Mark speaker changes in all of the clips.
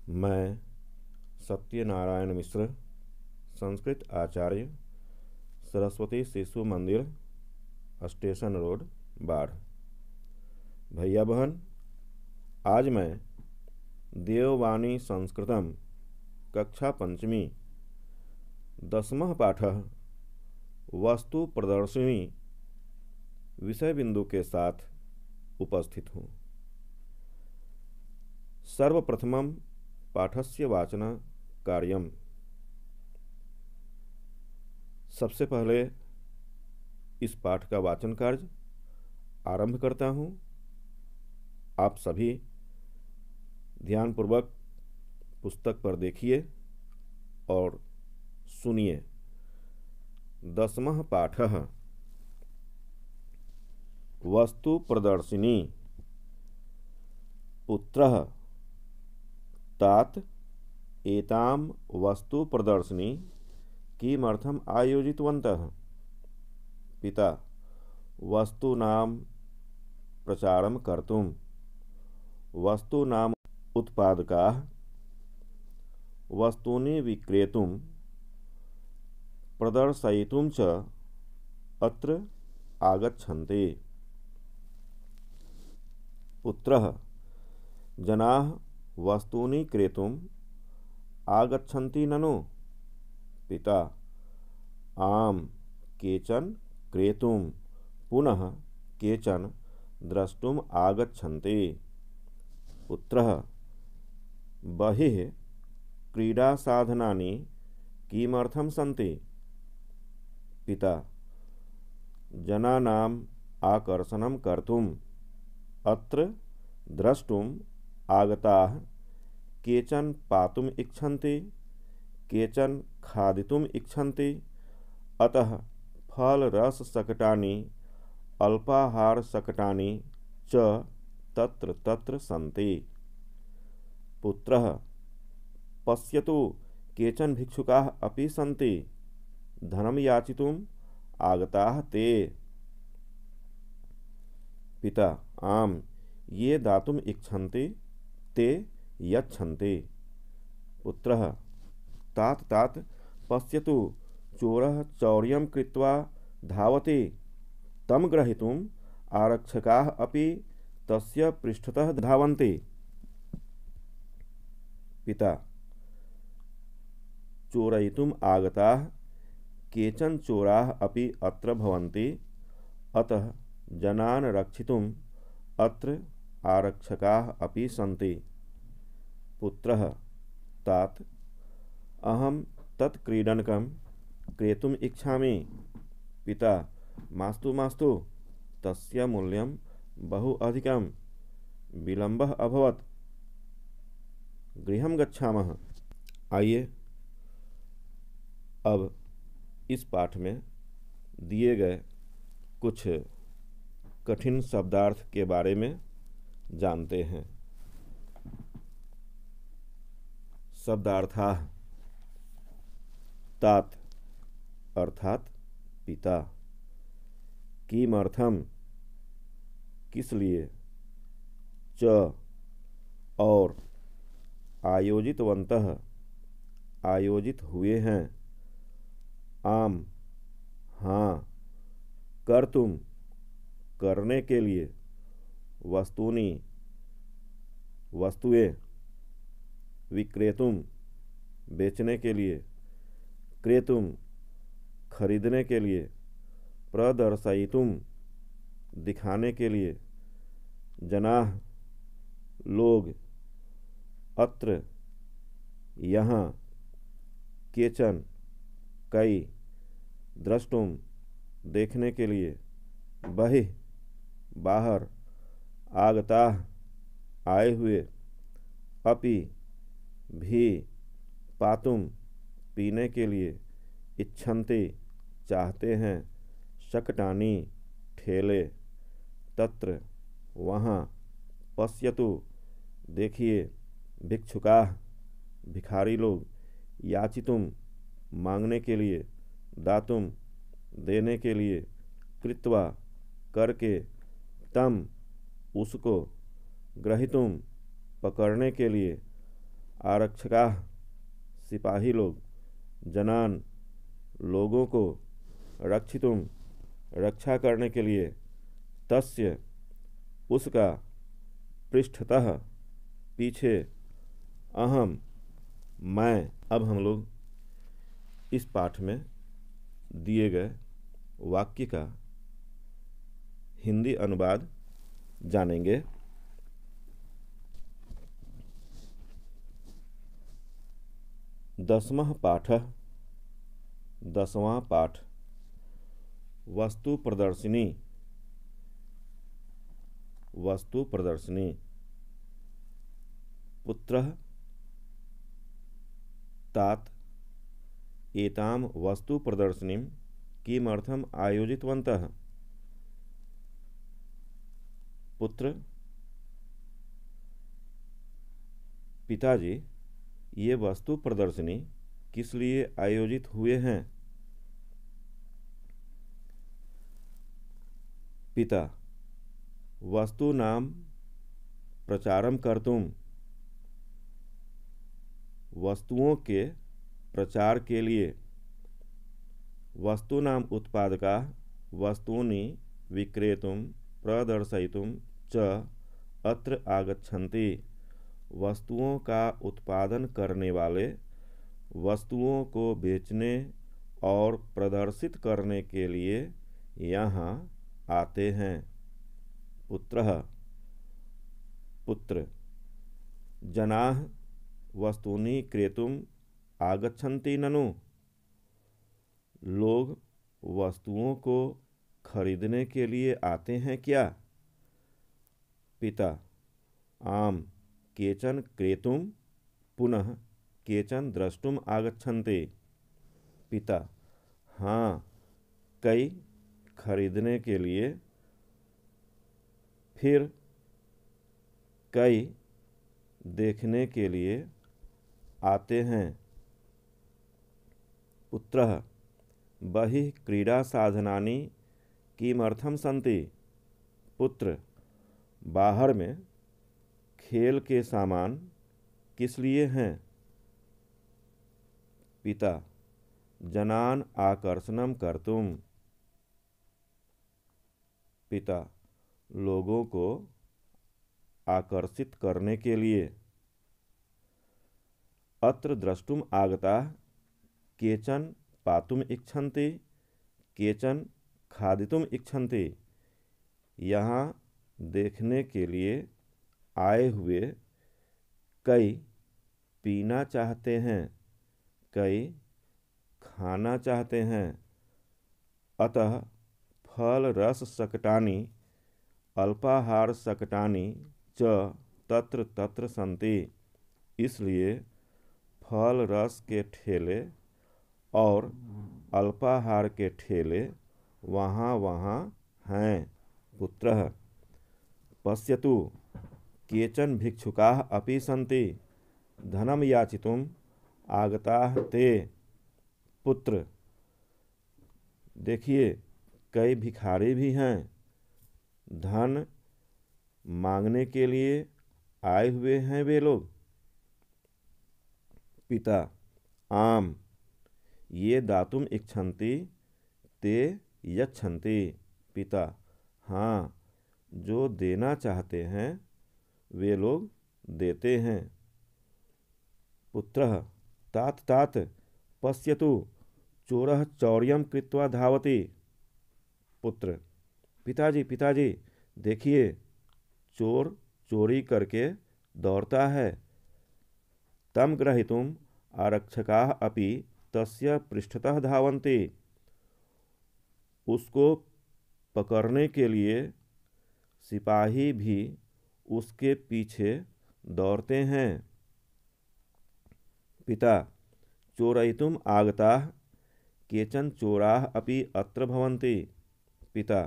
Speaker 1: मैं सत्यनारायण मिश्र, संस्कृत आचार्य, सरस्वती शिशु मंदिर, station road, बाढ़। भैया बहन, आज मैं देववाणी संस्कृतम कक्षा पंचमी 10वां पाठः वस्तु प्रदर्शिनी विषय बिंदु के साथ उपस्थित हूँ। सर्वप्रथमं पाठस्य वाचन कार्यम। सबसे पहले इस पाठ का वाचन कार्य आरंभ करता हूँ। आप सभी ध्यानपूर्वक पुस्तक पर देखिए और सुनिए। 10वां पाठः वस्तु प्रदर्शिनी। पुत्रः तात एतां वस्तु प्रदर्शिनी किमर्थम् आयोजितवन्तः? पिता वस्तूनां प्रचारं कर्तुं। वस्तूनाम् उत्पादकाः वस्तूनि विक्रेतुं प्रदर्शयितुं च अत्र आगच्छन्ति। पुत्रः जनाः वस्तूनि क्रेतुम् आगच्छन्ति ननु? पिता आम्, केचन क्रेतुं पुनः केचन द्रष्टुम् आगच्छन्ति। पुत्रः बहिः क्रीडासाधनानि किमर्थं सन्ति? पिता जनानाम् आकर्षणं कर्तुम् अत्र द्रष्टुम् आगताः केचन पातुम् इच्छन्ति, केचन खादितुम् इच्छन्ति, अतः फलरसशकटानि अल्पाहारशकटानि च तत्र तत्र सन्ति। पुत्रः पश्यतु, केचन भिक्षुकाः अपि सन्ति, धनं याचितुम् आगताः ते। पिता आम्, ये दातुम् इच्छन्ति ते यच्छन्ति। पुत्रः तात तात पश्यतु, चोरः चौर्यं कृत्वा धावति, तं ग्रहीतुम् आरक्षकाः अपि तस्य पृष्ठतः धावन्ति। पिता चोरयितुम् आगताः केचन चोराः अपि अत्र भवन्ति, अतः जनान् रक्षितुम् अत्र आरक्षकाः अपि सन्ति। पुत्रः तात अहं तत् क्रीडनकं क्रेतुम् इच्छामि। पिता मास्तु मास्तु, तस्य मूल्यं बहु अधिकं, विलम्बः अभवत्, गृहं गच्छामः। आइए अब इस पाठ में दिए गए कुछ कठिन शब्दार्थ के बारे में जानते हैं। शब्दार्थाः। तात अर्थात पिता। किमर्थम किस लिए। च और। आयोजितवन्तः आयोजित हुए हैं। आम हाँ। कर्तुम करने के लिए। वस्तूनि वस्तुएं। विक्रेतुम बेचने के लिए। क्रेतुम खरीदने के लिए। प्रदर्शयितुम दिखाने के लिए। जनाः लोग। अत्र यहाँ। केचन कई। द्रष्टुम देखने के लिए। बहिः बाहर। आगताः आए हुए। अपि भी। पातुम पीने के लिए। इच्छन्ति चाहते हैं। शकटानि ठेले। तत्र वहाँ। पश्यतु देखिए। भिक्षुकाः भिखारी लोग। याचितुम मांगने के लिए। दातुम देने के लिए। कृत्वा करके। तम उसको। ग्रहीतुम पकड़ने के लिए। आरक्षका सिपाही लोग, जनान लोगों को, रक्षितुम रक्षा करने के लिए, तस्य उसका, पृष्ठतः पीछे, अहम मैं। अब हम लोग इस पाठ में दिए गए वाक्य का हिंदी अनुवाद जानेंगे। दसवां पाठ वस्तु प्रदर्शिनी। पुत्रः तात एतां वस्तु प्रदर्शिनीं किमर्थम् आयोजितवन्तः? पुत्र: पिताजी, ये वस्तु प्रदर्शनी किस लिए आयोजित हुए हैं? पिता: वस्तूनां प्रचारं कर्तुं, वस्तुओं के प्रचार के लिए। वस्तूनां उत्पादकाः वस्तूनि विक्रेतुं प्रदर्शयितुं च अत्र आगच्छन्ति। वस्तुओं का उत्पादन करने वाले वस्तुओं को बेचने और प्रदर्शित करने के लिए यहाँ आते हैं। पुत्रः पुत्र: जनाः वस्तूनि क्रेतुम् आगच्छन्ति ननु? लोग वस्तुओं को खरीदने के लिए आते हैं क्या? पिता: आम, केचन क्रेतुं पुनः केचन द्रष्टुम आगच्छन्ति। पिता: हाँ, कई खरीदने के लिए, फिर कई देखने के लिए आते हैं। पुत्रः बहिः क्रीडा साधनानि किमर्थं सन्ति? पुत्र: बाहर में खेल के सामान किस लिए हैं? पिता: जनान आकर्षणं कर्तुं। पिता: लोगों को आकर्षित करने के लिए। अत्र द्रष्टुम आगताः केचन पातुम इच्छन्ति, केचन खादितुम इच्छन्ति। यहाँ देखने के लिए आए हुए कई पीना चाहते हैं, कई खाना चाहते हैं। अतः फल रस शकटानि अल्पाहार शकटानि च तत्र तत्र सन्ति। इसलिए फल रस के ठेले और अल्पाहार के ठेले वहाँ वहाँ हैं। पुत्रः पश्यतु केचन भिक्षुकाः अपि सन्ति धनं याचितुम् आगताः ते। पुत्र: देखिए, कई भिखारी भी हैं, धन मांगने के लिए आए हुए हैं वे लोग। पिता: आम, ये दातुम इच्छन्ति ते यच्छन्ति। पिता: हाँ, जो देना चाहते हैं वे लोग देते हैं। पुत्रः तात पश्यतु चोरः चौर्यं कृत्वा धावति। पुत्र: पिताजी, देखिए, चोर चोरी करके दौड़ता है। तम ग्रहीतुम् आरक्षकाः अपि तस्य पृष्ठतः धावन्ति। उसको पकड़ने के लिए सिपाही भी उसके पीछे दौड़ते हैं। पिता: चोरयितुम् आगताः केचन चोराः अपि अत्र भवन्ति। पिता: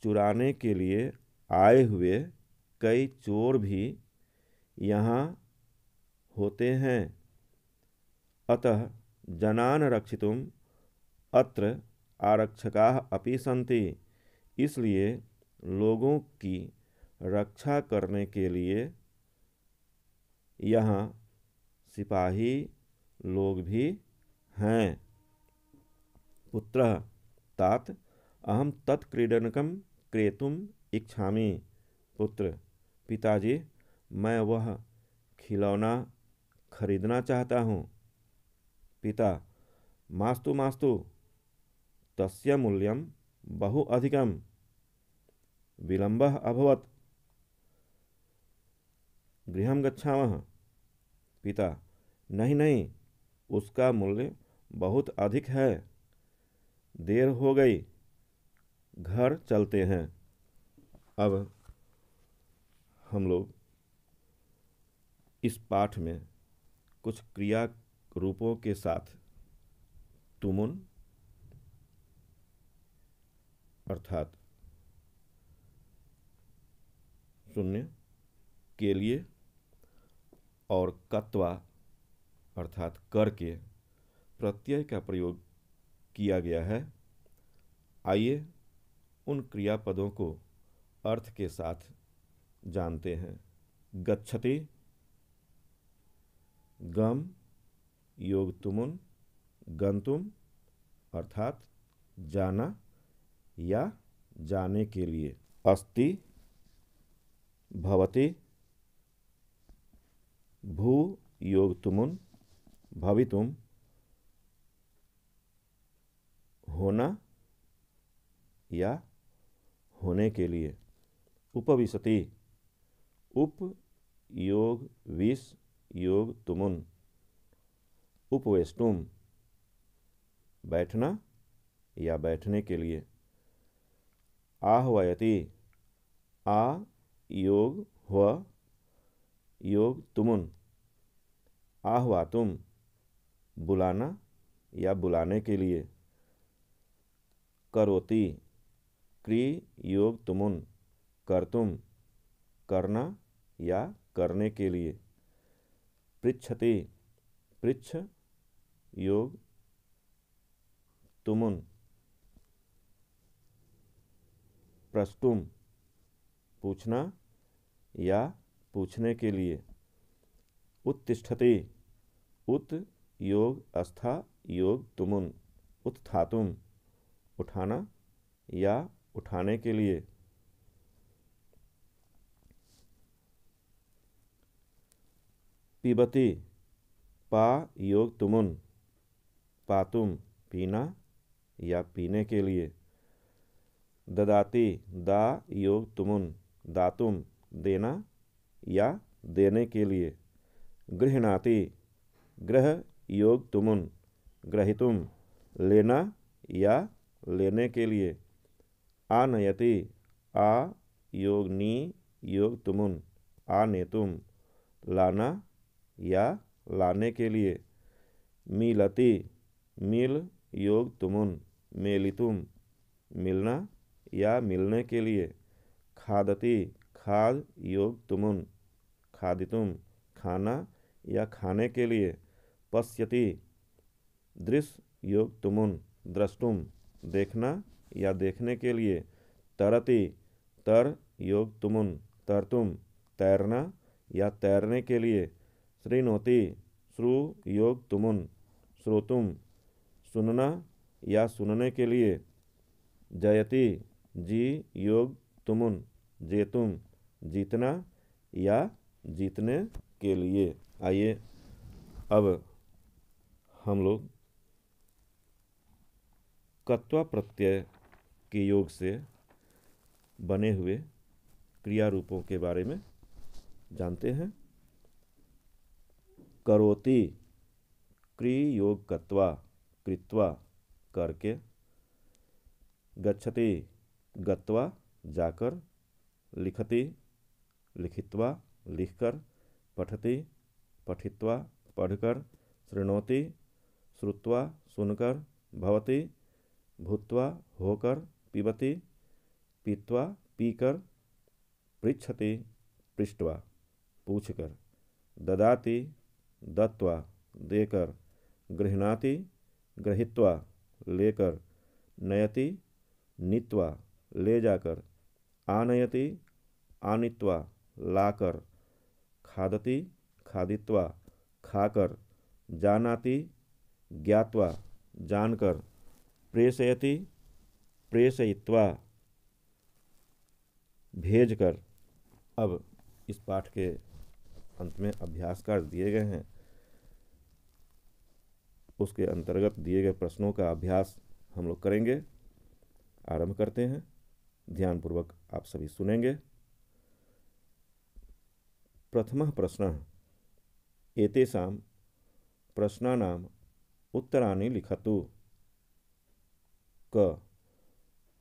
Speaker 1: चुराने के लिए आए हुए कई चोर भी यहाँ होते हैं। अतः जनान रक्षितुम् अत्र आरक्षकाः अपि सन्ति। इसलिए लोगों की रक्षा करने के लिए यहाँ सिपाही लोग भी हैं। पुत्रः तात अहम तत्क्रीडनकं क्रेतुम् इच्छामि। पुत्र: पिताजी, मैं वह खिलौना खरीदना चाहता हूँ। पिता: मास्तु मास्तु, तस्य मूल्यं बहु अधिकं, विलम्बः अभवत्, गृहं गच्छामः। पिता: नहीं नहीं, उसका मूल्य बहुत अधिक है, देर हो गई, घर चलते हैं। अब हम लोग इस पाठ में कुछ क्रिया रूपों के साथ तुमुन अर्थात शून्य के लिए और कत्वा अर्थात कर के प्रत्यय का प्रयोग किया गया है। आइए उन क्रियापदों को अर्थ के साथ जानते हैं। गच्छति, गम योग तुमुन, गंतुम अर्थात जाना या जाने के लिए। अस्ति, भवति, भू योग तुमुन, भवितुम होना या होने के लिए। उपविशति, उप योग विस योग तुमुन, उपवेष्टुम बैठना या बैठने के लिए। आह्वयति, आ योग हुआ योग तुमुन, आह्वातुम बुलाना या बुलाने के लिए। करोति, क्री योग तुमुन, कर्तुम करना या करने के लिए। पृच्छति, पृच्छ योग तुमुन, प्रष्टुम पूछना या पूछने के लिए। उत्तिष्ठति, उत योग अस्था योग तुमुन, उत्थातुम उठाना या उठाने के लिए। पिबति, पा योग तुमुन, पातुम पीना या पीने के लिए। ददाति, दा योग तुमुन, दातुम देना या देने के लिए। गृह्णाति, ग्रह योग तुमुन, ग्रहीतुम लेना या लेने के लिए। आनयति, आ योग नी योग तुमुन, आनेतुम लाना या लाने के लिए। मीलति, मिल योग तुमुन, मेलितुम मिलना या मिलने के लिए। खादति, खाद योग तुमुन, खादितुम खाना या खाने के लिए। पश्यति, दृश्य योग तुमुन, द्रष्टुम देखना या देखने के लिए। तरति, तर योग तुमुन, तरतुम तैरना या तैरने के लिए। श्रृणोति, श्रु योग तुमुन, श्रोतुम सुनना या सुनने के लिए। जयति, जी योग तुमुन, जेतुम जीतना या जीतने के लिए। आइए अब हम लोग कत्वा प्रत्यय के योग से बने हुए क्रिया रूपों के बारे में जानते हैं। करोति, क्री योग कत्वा कृत्वा करके। गच्छति, गत्वा जाकर। लिखति, लिखित्वा लिखकर। पठति, पठित्वा पढ़कर। शृणोति, श्रुत्वा सुनकर। भवति, भूत्वा होकर। पिबति, पीत्वा पीकर। पृच्छति, पृष्ट्वा पूछकर। ददाति, दत्वा देकर। गृह्णाति, गृहीत्वा लेकर। नयति, नीत्वा ले जाकर। आनयति, आनीत्वा लाकर। खादति, खादित्वा खाकर, जानाति ज्ञात्वा जानकर, प्रेषयति प्रेषयित्वा भेजकर। अब इस पाठ के अंत में अभ्यास कार्य दिए गए हैं, उसके अंतर्गत दिए गए प्रश्नों का अभ्यास हम लोग करेंगे। आरंभ करते हैं, ध्यानपूर्वक आप सभी सुनेंगे। प्रथमः प्रश्नः एतेषां प्रश्नानां उत्तराणि लिखतु। क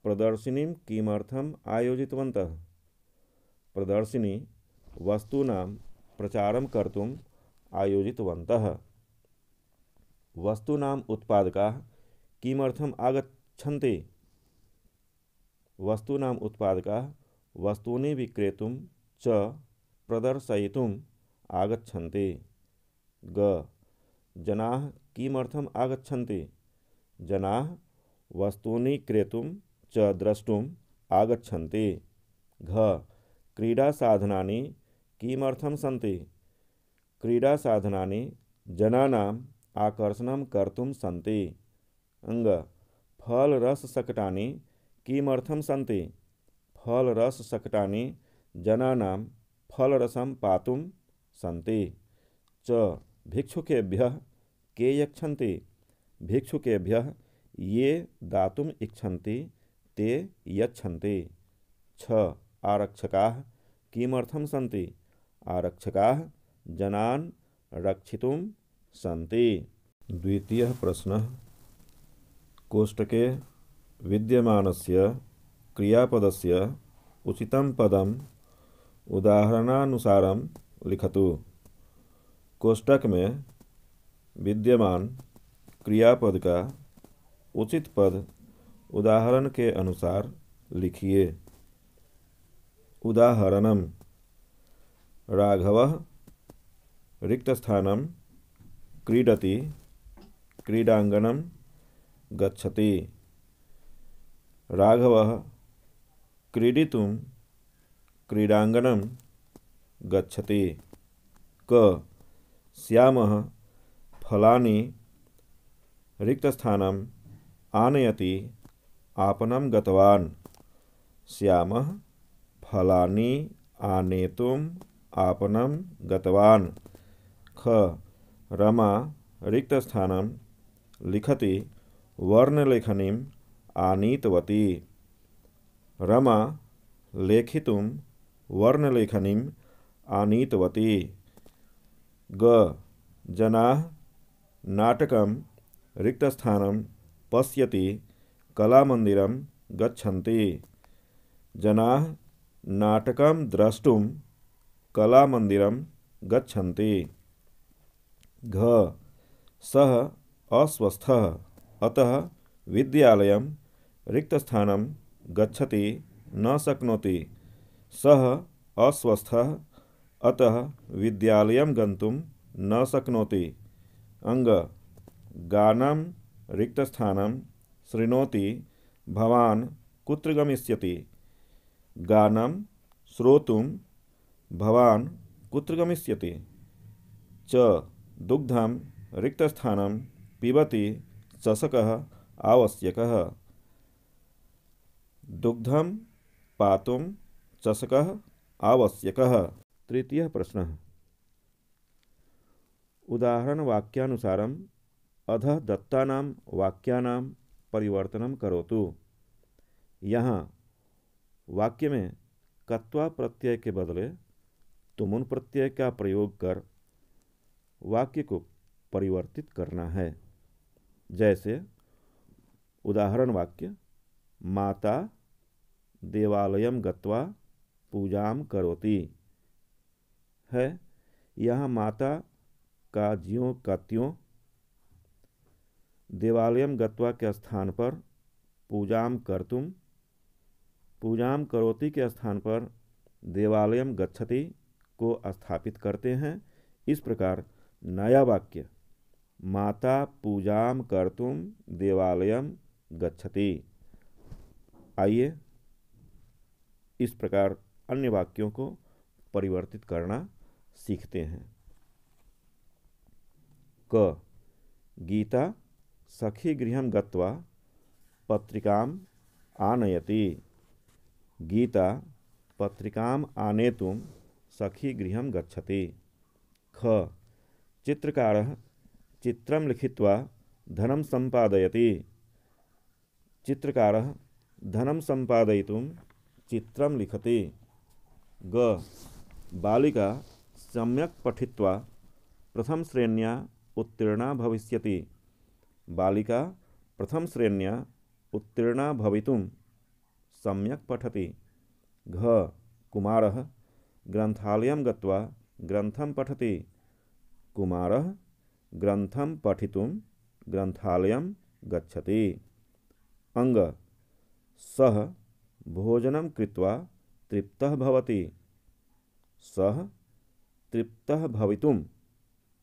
Speaker 1: प्रदर्शिनीं किमर्थम् आयोजितवन्तः? प्रदर्शिनी वस्तूनां प्रचारं कर्तुम् आयोजितवन्तः। वस्तूनाम् उत्पादकाः किमर्थम् आगच्छन्ति? वस्तूनाम् उत्पादकाः वस्तूनि विक्रेतुं च प्रदर्शयितुम् आगच्छन्ति। ग जनाः किमर्थम् आगच्छन्ति? जनाः वस्तूनि क्रेतुं च द्रष्टुम् आगच्छन्ति। घ क्रीडासाधनानि किमर्थं सन्ति? क्रीडासाधनानि जनानाम् आकर्षणं कर्तुं सन्ति। अंग फलरसशकटानि किमर्थं सन्ति? फलरसशकटानि जनानां फलरसं पातुं सन्ति। च भिक्षुकेभ्यः के यच्छन्ति? भिक्षुकेभ्यः ये दातुम् इच्छन्ति ते यच्छन्ति। छ आरक्षकाः किमर्थं सन्ति? आरक्षकाः जनान् रक्षितुं सन्ति। द्वितीयः प्रश्नः कोष्टके विद्यमानस्य क्रियापदस्य उचितं पदम् उदाहरणानुसारं लिखतु। कोष्टक में विद्यमान क्रियापद का उचित पद उदाहरण के अनुसार लिखिए। उदाहरणम् राघवः रिक्तस्थानं क्रीडति क्रीडाङ्गणं गच्छति। राघवः क्रीडितुं क्रीडाङ्गणं गच्छति। क श्यामः फलानि रिक्तस्थानम् आनयति आपणं गतवान्। श्यामः फलानि आनेतुम् आपणं गतवान्। ख रमा रिक्तस्थानं लिखति वर्णलेखनीम् आनीतवती। रमा लेखितुं वर्णलेखनीम् आनीतवती। ग जनाः नाटकं रिक्तस्थानं पश्यति कलामन्दिरं गच्छन्ति। जनाः नाटकं द्रष्टुं कलामन्दिरं गच्छन्ति। घ सः अस्वस्थः अतः विद्यालयं रिक्तस्थानं गच्छति न शक्नोति। सः अस्वस्थः अतः विद्यालयं गन्तुं न शक्नोति। अंग गानं रिक्तस्थानं शृणोति भवान् कुत्र गमिष्यति? गानं श्रोतुं भवान् कुत्र गमिष्यति? च दुग्धं रिक्तस्थानं पिबति चषकः आवश्यकः। दुग्धं पातुं चषकः आवश्यकः। तृतीयः प्रश्नः उदाहरण वाक्यानुसारम् अधः दत्तानां वाक्यानां परिवर्तनं करोतु। यहाँ वाक्य में कत्वा प्रत्यय के बदले तुमुन प्रत्यय का प्रयोग कर वाक्य को परिवर्तित करना है। जैसे उदाहरण वाक्य माता देवालयं गत्वा पूजां करोति है। यहाँ माता का ज्यों का त्यों, देवालयं गत्वा के स्थान पर पूजां कर्तुं, पूजां करोति के स्थान पर देवालयं गच्छति को स्थापित करते हैं। इस प्रकार नया वाक्य माता पूजां कर्तुं देवालयं गच्छति। आइए इस प्रकार अन्य वाक्यों को परिवर्तित करना सीखते हैं। क गीता सखीगृहं गत्वा पत्रिकाम् आनयति। गीता पत्रिकाम् आनेतुं सखीगृहं गच्छति। ख चित्रकारः चित्रं लिखित्वा धनं सम्पादयति। चित्रकारः धनं सम्पादयितुं चित्रं लिखति। ग बालिका सम्यक् पठित्वा प्रथमश्रेण्या उत्तीर्णा भविष्यति। बालिका प्रथमश्रेण्या उत्तीर्णा भवितुं सम्यक् पठति। घ कुमारः ग्रन्थालयं गत्वा ग्रन्थं पठति। कुमारः ग्रन्थं पठितुं ग्रन्थालयं गच्छति। अंग सः भोजनं कृत्वा तृप्तः भवति। सः तृप्तः भवितुं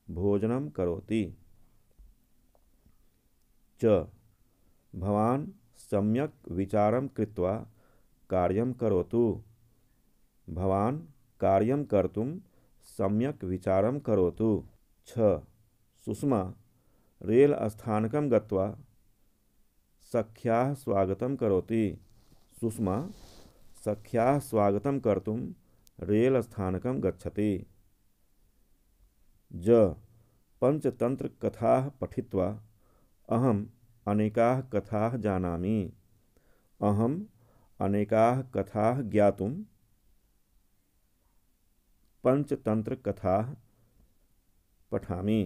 Speaker 1: भोजनं करोति। च भवान् सम्यक् विचारं कृत्वा कार्यं करोतु। भवान् कार्यं कर्तुं सम्यक् विचारं करोतु। छ सुषमा रेलस्थानकं गत्वा सख्याः स्वागतं करोति। सुषमा सख्याः स्वागतं कर्तुं रेलस्थानकं गच्छति। ज पंचतन्त्रकथाः पठित्वा अहम् अनेकाः कथाः जानामि। अहम् अनेकाः कथाः ज्ञातुं पंचतन्त्रकथाः पठामि।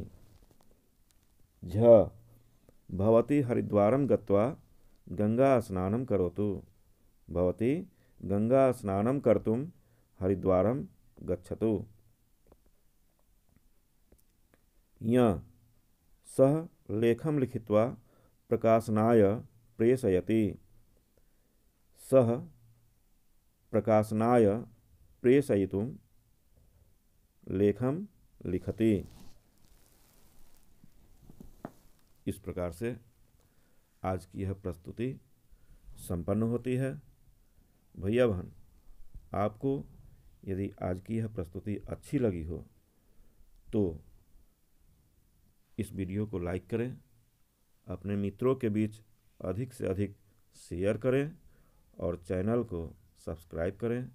Speaker 1: झ भवती हरिद्वारं गत्वा गंगास्नानं करोतु। भवती गंगास्नानं कर्तुं हरिद्वारं गच्छतु। य सः लेखं लिखित्वा प्रकाशनाय प्रेषयति। सः प्रकाशनाय प्रेषयितुं लेखं लिखति। इस प्रकार से आज की यह प्रस्तुति संपन्न होती है। भैया बहन, आपको यदि आज की यह प्रस्तुति अच्छी लगी हो तो इस वीडियो को लाइक करें, अपने मित्रों के बीच अधिक से अधिक शेयर करें और चैनल को सब्सक्राइब करें।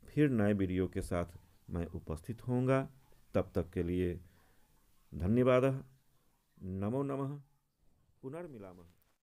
Speaker 1: फिर नए वीडियो के साथ मैं उपस्थित होऊंगा। तब तक के लिए धन्यवाद। नमो नमः। पुनर्मिलामः।